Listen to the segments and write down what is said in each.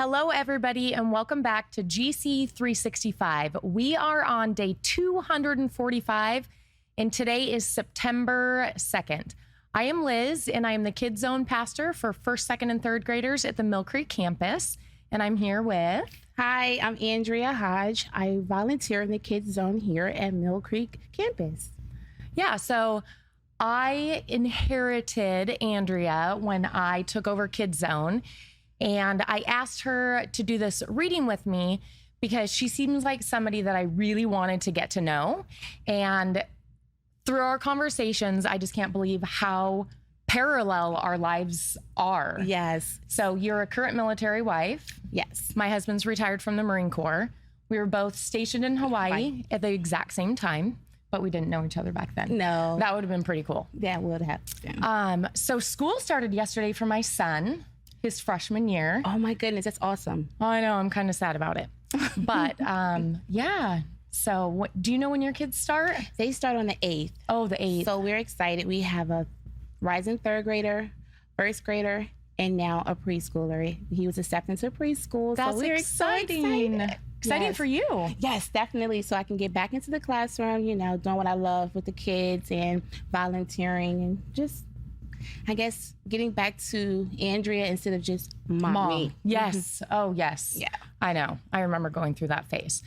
Hello, everybody, and welcome back to GC 365. We are on day 245, and today is September 2nd. I am Liz, and I am the Kids Zone pastor for first, second, and third graders at the Mill Creek campus, and I'm here with... Hi, I'm Andrea Hodge. I volunteer in the Kids Zone here at Mill Creek campus. Yeah, so I inherited Andrea when I took over Kids Zone, and I asked her to do this reading with me because she seems like somebody that I really wanted to get to know. And through our conversations, I just can't believe how parallel our lives are. Yes. So you're a current military wife. Yes. My husband's retired from the Marine Corps. We were both stationed in Hawaii at the exact same time, but we didn't know each other back then. No. That would have been pretty cool. That would have been. So school started yesterday for my son, his freshman year. Oh my goodness, that's awesome. I know, I'm kind of sad about it. But yeah. So do you know when your kids start? They start on the 8th. Oh, the 8th. So we're excited. We have a rising third grader, first grader, and now a preschooler. He was accepted to preschool. That's so we're exciting. Exciting Yes. for you. Yes, definitely. So I can get back into the classroom, doing what I love with the kids and volunteering and just, I guess, getting back to Andrea instead of just mommy. Yes. Oh, yes. Yeah. I know. I remember going through that phase.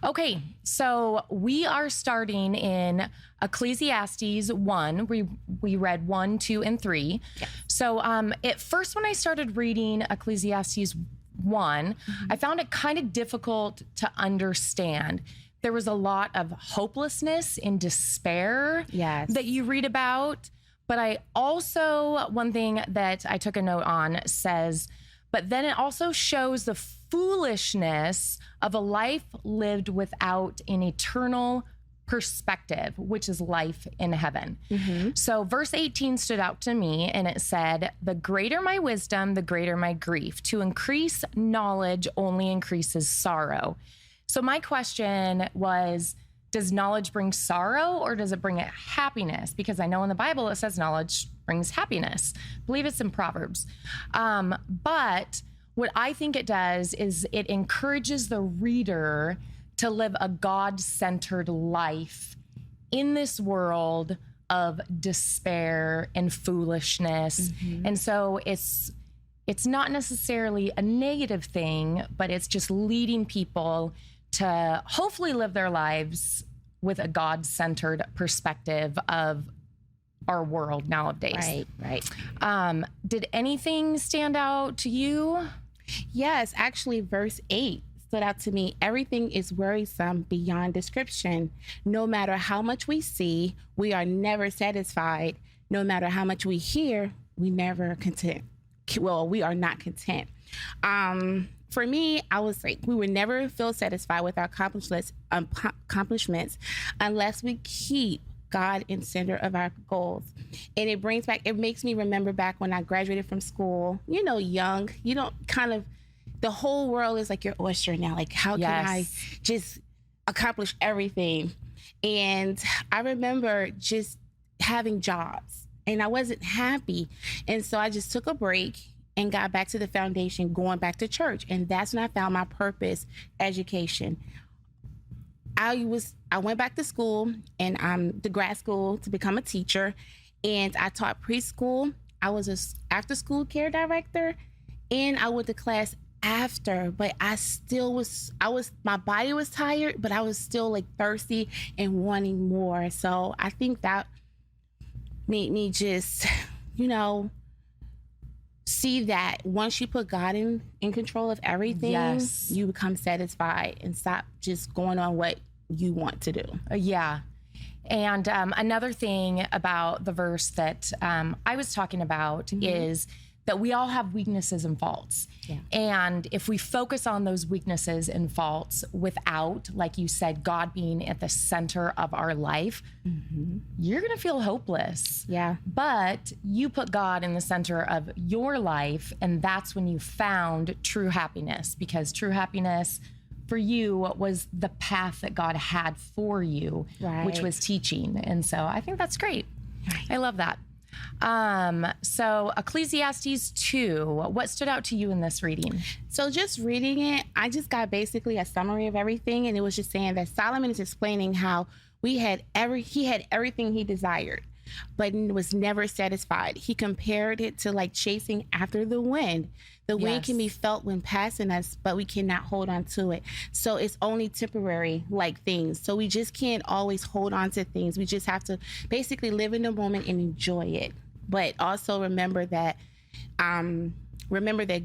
Okay. So we are starting in Ecclesiastes 1. We read 1, 2, and 3. Yes. So at first, when I started reading Ecclesiastes 1, I found it kind of difficult to understand. There was a lot of hopelessness and despair Yes. that you read about. But I also, one thing that I took a note on says, but then it also shows the foolishness of a life lived without an eternal perspective, which is life in heaven. So verse 18 stood out to me, and it said, the greater my wisdom, the greater my grief. To increase knowledge only increases sorrow. So my question was, does knowledge bring sorrow or does it bring it happiness? Because I know in the Bible it says knowledge brings happiness. I believe it's in Proverbs. But what I think it does is it encourages the reader to live a God-centered life in this world of despair and foolishness. And so it's not necessarily a negative thing, but it's just leading people to hopefully live their lives with a God-centered perspective of our world nowadays. Right. Did anything stand out to you? Yes, actually, verse 8 stood out to me. Everything is worrisome beyond description. No matter how much we see, we are never satisfied. No matter how much we hear, we never content. Well, we are not content. For me, I was like, we would never feel satisfied with our accomplishments unless we keep God in center of our goals. And it makes me remember back when I graduated from school, young, the whole world is like your oyster now. Like, how can I just accomplish everything? And I remember just having jobs and I wasn't happy. And so I just took a break and got back to the foundation, going back to church. And that's when I found my purpose, education. I went back to school and the grad school to become a teacher. And I taught preschool. I was an after school care director and I went to class after, but my body was tired, but I was still like thirsty and wanting more. So I think that made me just, see that once you put God in control of everything, you become satisfied and stop just going on what you want to do. Yeah. And another thing about the verse that I was talking about is that we all have weaknesses and faults. Yeah. And if we focus on those weaknesses and faults without, like you said, God being at the center of our life, you're going to feel hopeless. Yeah. But you put God in the center of your life, and that's when you found true happiness, because true happiness for you was the path that God had for you, which was teaching. And so I think that's great. Right. I love that. So Ecclesiastes 2, what stood out to you in this reading? So just reading it, I just got basically a summary of everything. And it was just saying that Solomon is explaining how he had everything he desired, but was never satisfied. He compared it to like chasing after the wind. The wind can be felt when passing us, but we cannot hold on to it. So it's only temporary, like things. So we just can't always hold on to things. We just have to basically live in the moment and enjoy it. But also remember that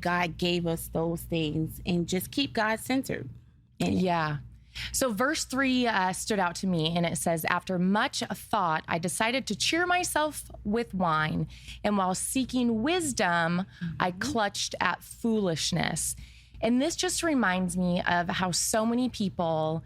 God gave us those things, and just keep God centered. Yeah. So verse 3 stood out to me, and it says, after much thought, I decided to cheer myself with wine, and while seeking wisdom, I clutched at foolishness. And this just reminds me of how so many people,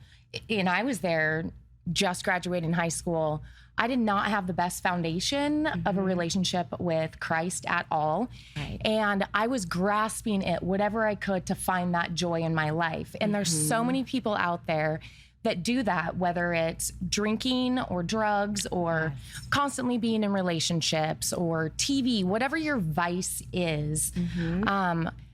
and I was there, just graduating high school, I did not have the best foundation of a relationship with Christ at all. Right. And I was grasping at whatever I could to find that joy in my life. And there's so many people out there that do that, whether it's drinking or drugs or constantly being in relationships or TV, whatever your vice is.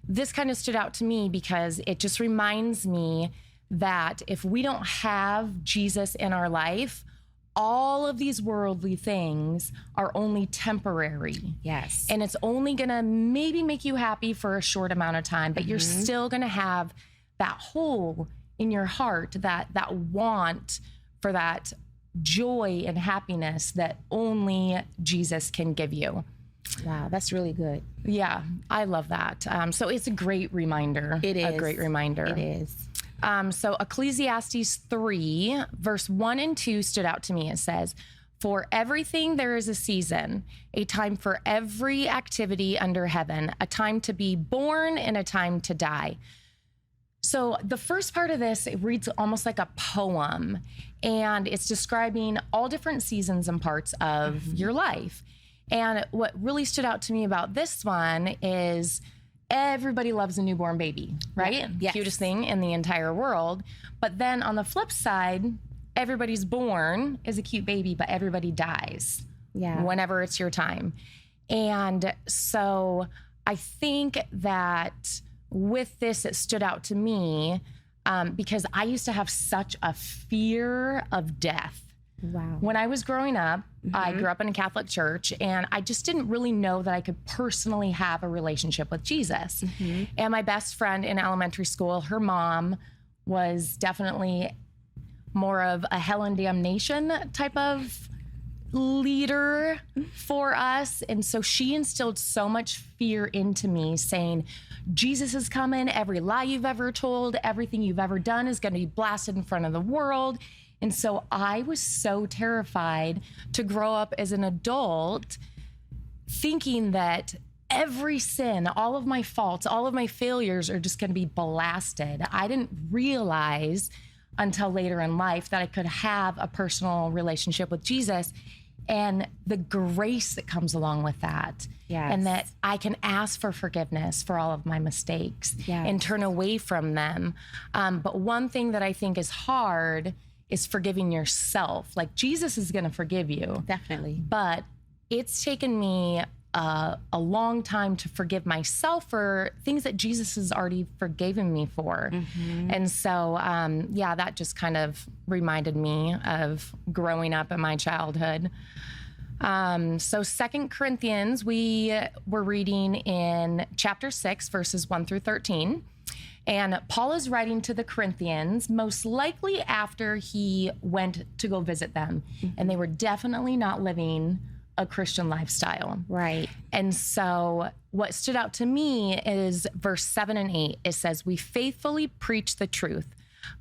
This kind of stood out to me because it just reminds me that if we don't have Jesus in our life, all of these worldly things are only temporary. Yes. And it's only going to maybe make you happy for a short amount of time, but you're still going to have that hole in your heart, that want for that joy and happiness that only Jesus can give you. Wow, that's really good. Yeah, I love that. So it's a great reminder. It is. A great reminder. It is. So Ecclesiastes 3, verse 1 and 2 stood out to me. It says, for everything there is a season, a time for every activity under heaven, a time to be born and a time to die. So the first part of this, it reads almost like a poem, and it's describing all different seasons and parts of your life. And what really stood out to me about this one is everybody loves a newborn baby, right? Yes. Cutest thing in the entire world. But then on the flip side, everybody's born is a cute baby, but everybody dies whenever it's your time. And so I think that with this, it stood out to me because I used to have such a fear of death. Wow. When I was growing up, I grew up in a Catholic church, and I just didn't really know that I could personally have a relationship with Jesus. And my best friend in elementary school, her mom was definitely more of a hell and damnation type of leader for us. And so she instilled so much fear into me, saying, Jesus is coming. Every lie you've ever told, everything you've ever done is going to be blasted in front of the world. And so I was so terrified to grow up as an adult thinking that every sin, all of my faults, all of my failures are just going to be blasted. I didn't realize until later in life that I could have a personal relationship with Jesus and the grace that comes along with that. Yes. And that I can ask for forgiveness for all of my mistakes and turn away from them. But one thing that I think is hard is forgiving yourself. Like, Jesus is going to forgive you. Definitely. But it's taken me a long time to forgive myself for things that Jesus has already forgiven me for. And so, that just kind of reminded me of growing up in my childhood. So 2 Corinthians, we were reading in chapter 6, verses 1 through 13. And Paul is writing to the Corinthians, most likely after he went to go visit them. And they were definitely not living a Christian lifestyle. Right. And so what stood out to me is verse 7 and 8. It says, we faithfully preach the truth.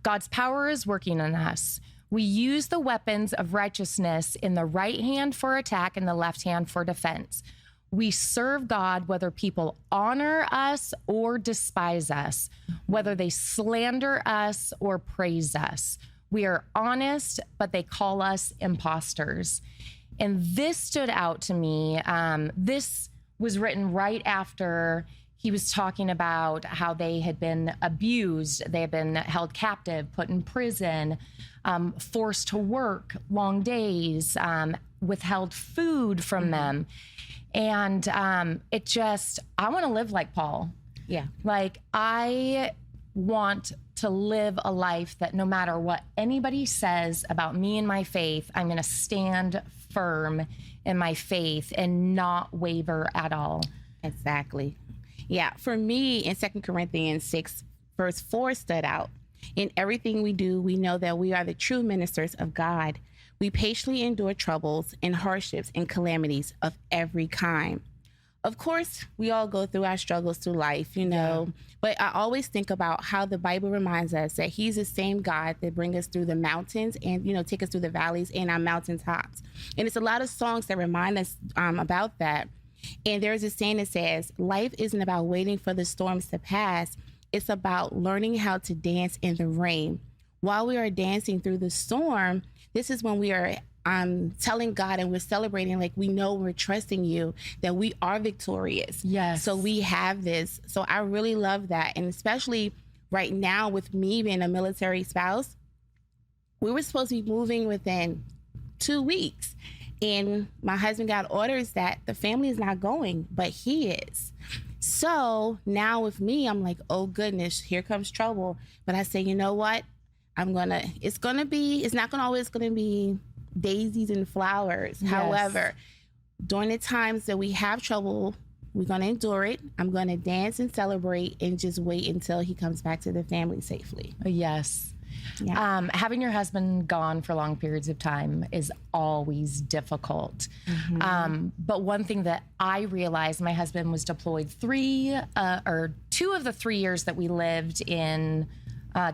God's power is working in us. We use the weapons of righteousness in the right hand for attack and the left hand for defense. We serve God whether people honor us or despise us, whether they slander us or praise us. We are honest, but they call us imposters. And this stood out to me. This was written right after he was talking about how they had been abused, they had been held captive, put in prison, forced to work long days, withheld food from them. And I want to live like Paul. Yeah. Like, I want to live a life that no matter what anybody says about me and my faith, I'm going to stand firm in my faith and not waver at all. Exactly. Yeah. For me, in 2 Corinthians 6, verse 4 stood out. In everything we do, we know that we are the true ministers of God. We patiently endure troubles and hardships and calamities of every kind. Of course, we all go through our struggles through life, but I always think about how the Bible reminds us that he's the same God that brings us through the mountains and, take us through the valleys and our mountaintops. And it's a lot of songs that remind us about that. And there's a saying that says, life isn't about waiting for the storms to pass. It's about learning how to dance in the rain. While we are dancing through the storm, this is when we are telling God and we're celebrating, like, we know we're trusting you, that we are victorious. Yes. So we have this. So I really love that. And especially right now with me being a military spouse, we were supposed to be moving within 2 weeks. And my husband got orders that the family is not going, but he is. So now with me, I'm like, oh goodness, here comes trouble. But I say, you know what? It's not always going to be daisies and flowers. Yes. However, during the times that we have trouble, we're going to endure it. I'm going to dance and celebrate and just wait until he comes back to the family safely. Yes. Yeah. Having your husband gone for long periods of time is always difficult. But one thing that I realized, my husband was deployed 2 of the 3 years that we lived in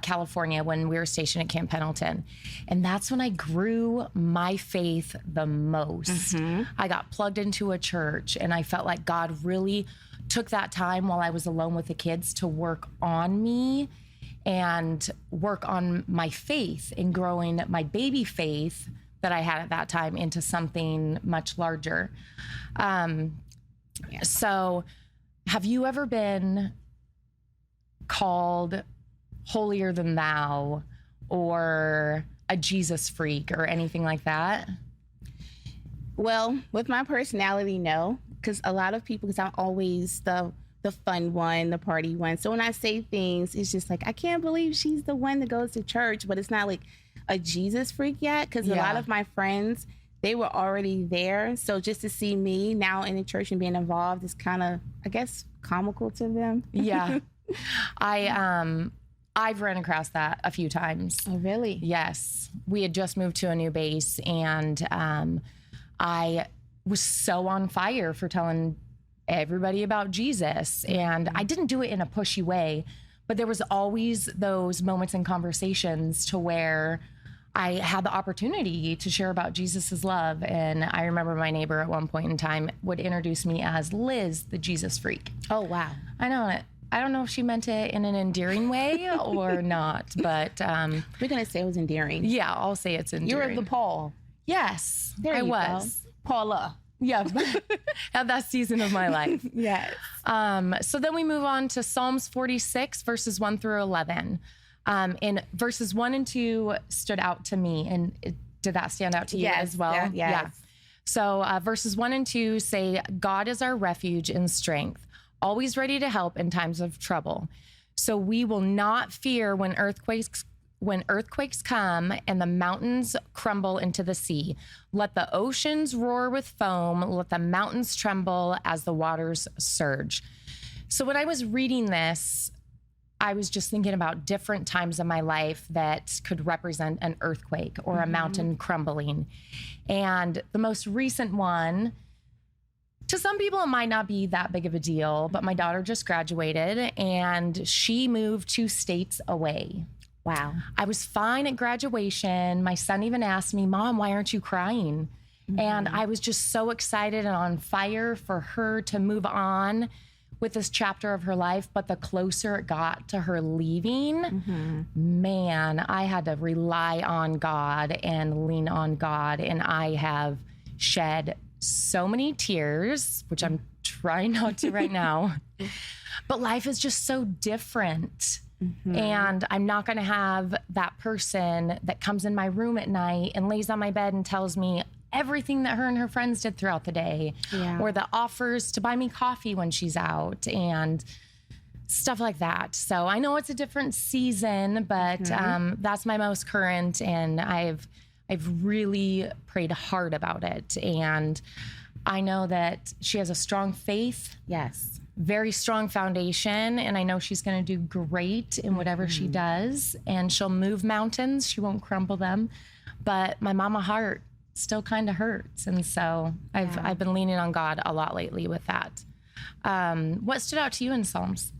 California when we were stationed at Camp Pendleton. And that's when I grew my faith the most. I got plugged into a church and I felt like God really took that time while I was alone with the kids to work on me and work on my faith and growing my baby faith that I had at that time into something much larger. So have you ever been called holier than thou or a Jesus freak or anything like that? Well, with my personality, no, because a lot of people, because I'm always the fun one, the party one. So when I say things, it's just like, I can't believe she's the one that goes to church, but it's not like a Jesus freak yet, because a lot of my friends, they were already there. So just to see me now in the church and being involved is kind of, I guess, comical to them. Yeah. I've run across that a few times. Oh, really? Yes. We had just moved to a new base and I was so on fire for telling everybody about Jesus. And I didn't do it in a pushy way, but there was always those moments in conversations to where I had the opportunity to share about Jesus's love. And I remember my neighbor at one point in time would introduce me as Liz, the Jesus freak. Oh, wow. I know it. I don't know if she meant it in an endearing way or not, but we're going to say it was endearing. Yeah, I'll say it's endearing. You're the Paul. Yes, there I you was. Go. Paula. Yeah, at that season of my life. Yes. So then we move on to Psalms 46, verses 1 through 11. And verses 1 and 2 stood out to me. And did that stand out to you as well? Yes. Yeah. So verses 1 and 2 say, God is our refuge and strength, always ready to help in times of trouble. So we will not fear when earthquakes come and the mountains crumble into the sea. Let the oceans roar with foam. Let the mountains tremble as the waters surge. So when I was reading this, I was just thinking about different times of my life that could represent an earthquake or a mountain crumbling. And the most recent one, to some people, it might not be that big of a deal, but my daughter just graduated and she moved 2 states away. Wow. I was fine at graduation. My son even asked me, Mom, why aren't you crying? And I was just so excited and on fire for her to move on with this chapter of her life. But the closer it got to her leaving, man, I had to rely on God and lean on God. And I have shed so many tears, which I'm trying not to right now. But life is just so different. And I'm not going to have that person that comes in my room at night and lays on my bed and tells me everything that her and her friends did throughout the day, or that offers to buy me coffee when she's out and stuff like that. So I know it's a different season, but that's my most current, and I've really prayed hard about it. And I know that she has a strong faith. Yes. Very strong foundation, and I know she's going to do great in whatever she does, and she'll move mountains. She won't crumble them, but my mama heart still kind of hurts, and so I've been leaning on God a lot lately with that. What stood out to you in Psalms?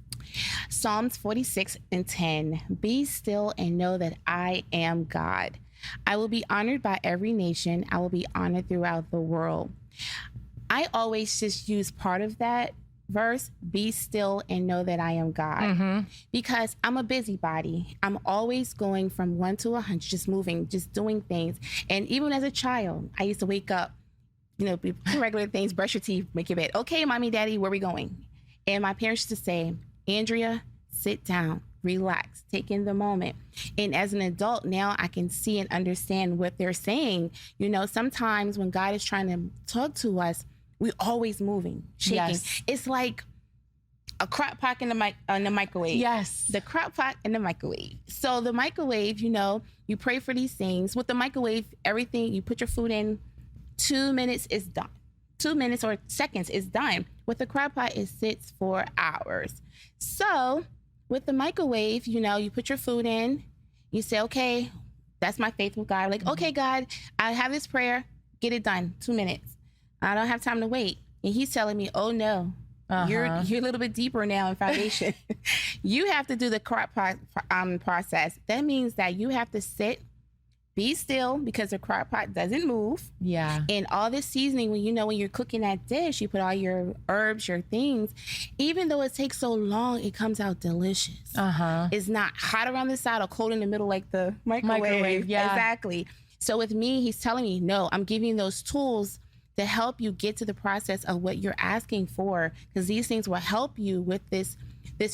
Psalms 46:10. Be still and know that I am God. I will be honored by every nation. I will be honored throughout the world. I always just use part of that verse, be still and know that I am God, because I'm a busybody. I'm always going from 1 to 100, just moving, just doing things. And even as a child, I used to wake up, do regular things, brush your teeth, make your bed. Okay, mommy, daddy, where are we going? And my parents used to say, Andrea, sit down, relax, take in the moment. And as an adult now, I can see and understand what they're saying. Sometimes when God is trying to talk to us, we're always moving, shaking. Yes. It's like a crock pot in the microwave. Yes. The crock pot in the microwave. So the microwave, you pray for these things. With the microwave, everything, you put your food in, 2 minutes is done. 2 minutes or seconds is done. With the crock pot, it sits for hours. So with the microwave, you put your food in, you say, okay, that's my faith with God. Like, okay, God, I have this prayer, get it done, 2 minutes. I don't have time to wait. And he's telling me, oh no, you're a little bit deeper now in foundation. You have to do the crock pot process. That means that you have to sit, be still, because the crock pot doesn't move. Yeah. And all this seasoning, when you're cooking that dish, you put all your herbs, your things. Even though it takes so long, it comes out delicious. It's not hot around the side or cold in the middle like the microwave. Yeah. Exactly. So with me, he's telling me, no, I'm giving you those tools to help you get to the process of what you're asking for, because these things will help you with this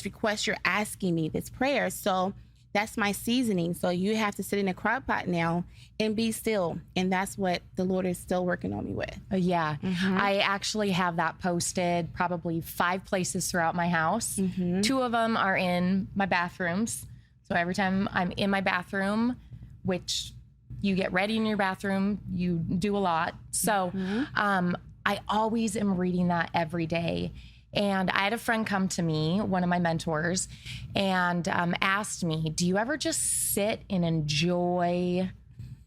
request you're asking me, this prayer. So that's my seasoning. So you have to sit in a crock pot now and be still. And that's what the Lord is still working on me with. Yeah. I actually have that posted probably 5 places throughout my house. 2 of them are in my bathrooms. So every time I'm in my bathroom, which you get ready in your bathroom, you do a lot. So I always am reading that every day. And I had a friend come to me, one of my mentors, and asked me, do you ever just sit and enjoy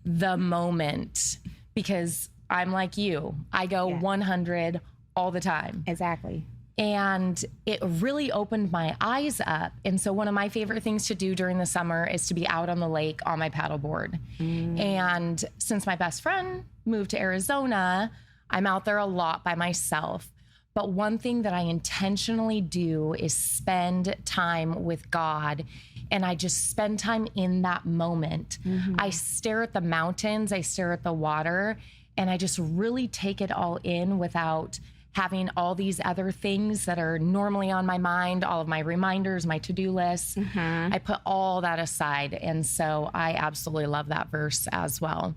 the moment? Because I'm like you. I go 100 all the time. Exactly. And it really opened my eyes up. And so one of my favorite things to do during the summer is to be out on the lake on my paddleboard. And since my best friend moved to Arizona, I'm out there a lot by myself. But one thing that I intentionally do is spend time with God. And I just spend time in that moment. I stare at the mountains, I stare at the water, and I just really take it all in without having all these other things that are normally on my mind, all of my reminders, my to-do lists. I put all that aside. And so I absolutely love that verse as well.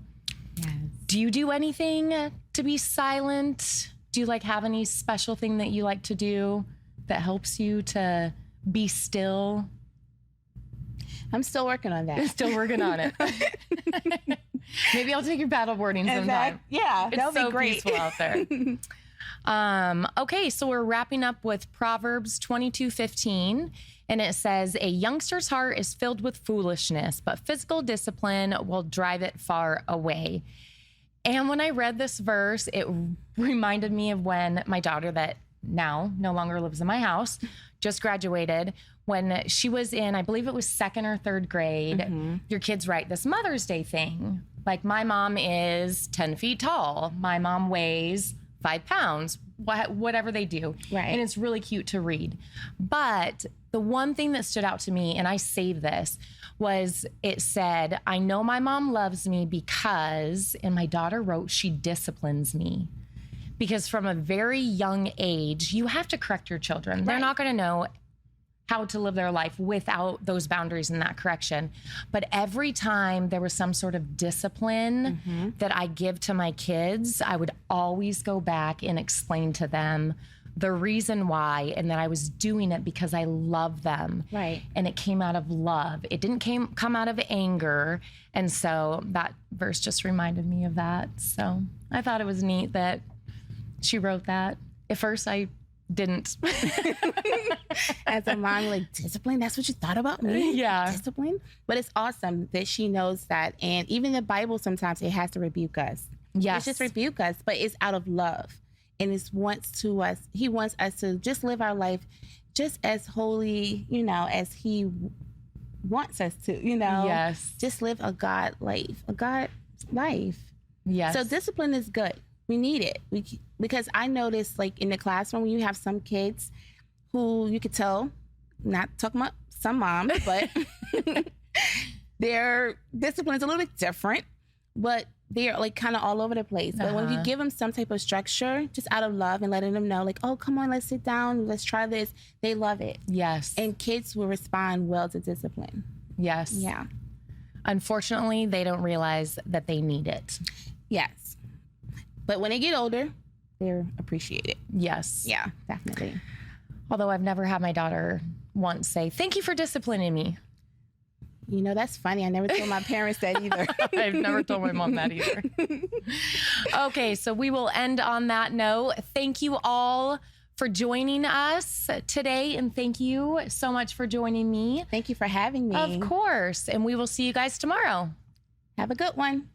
Yes. Do you do anything to be silent? Do you have any special thing that you like to do that helps you to be still? I'm still working on that. Still working on it. Maybe I'll take your paddleboarding sometime. That'll be be great. Peaceful out there. Okay, so we're wrapping up with Proverbs 22:15, and it says, a youngster's heart is filled with foolishness, but physical discipline will drive it far away. And when I read this verse, it reminded me of when my daughter, that now no longer lives in my house, just graduated. When she was in, I believe it was 2nd or 3rd grade, your kids write this Mother's Day thing. Like, my mom is 10 feet tall. My mom weighs 5 pounds, whatever they do. Right. And it's really cute to read. But the one thing that stood out to me, and I saved this, was it said, I know my mom loves me because, and my daughter wrote, she disciplines me. because from a very young age, you have to correct your children. They're not going to know how to live their life without those boundaries and that correction. But every time there was some sort of discipline that I give to my kids, I would always go back and explain to them the reason why, and that I was doing it because I love them. Right. And it came out of love. It didn't come out of anger. And so that verse just reminded me of that. So I thought it was neat that she wrote that. At first, I didn't. As a mom, like, discipline? That's what you thought about me? Yeah. Discipline? But it's awesome that she knows that. And even the Bible, sometimes it has to rebuke us. Yes. It's just rebuke us, but it's out of love. And he wants us to just live our life just as holy, as he wants us to, Yes. Just live a God life. Yes. So discipline is good. We need it. Because I noticed, like, in the classroom, when you have some kids who you could tell, not talking about some moms, but their discipline is a little bit different, but they're like kind of all over the place. But when you give them some type of structure, just out of love and letting them know, like, oh, come on, let's sit down, let's try this, they love it. Yes. And kids will respond well to discipline. Yes. Yeah. Unfortunately, they don't realize that they need it. Yes. But when they get older, they're appreciated. Yes. Yeah, definitely. Although I've never had my daughter once say, thank you for disciplining me. That's funny. I never told my parents that either. I've never told my mom that either. Okay, so we will end on that note. Thank you all for joining us today, and thank you so much for joining me. Thank you for having me. Of course, and we will see you guys tomorrow. Have a good one.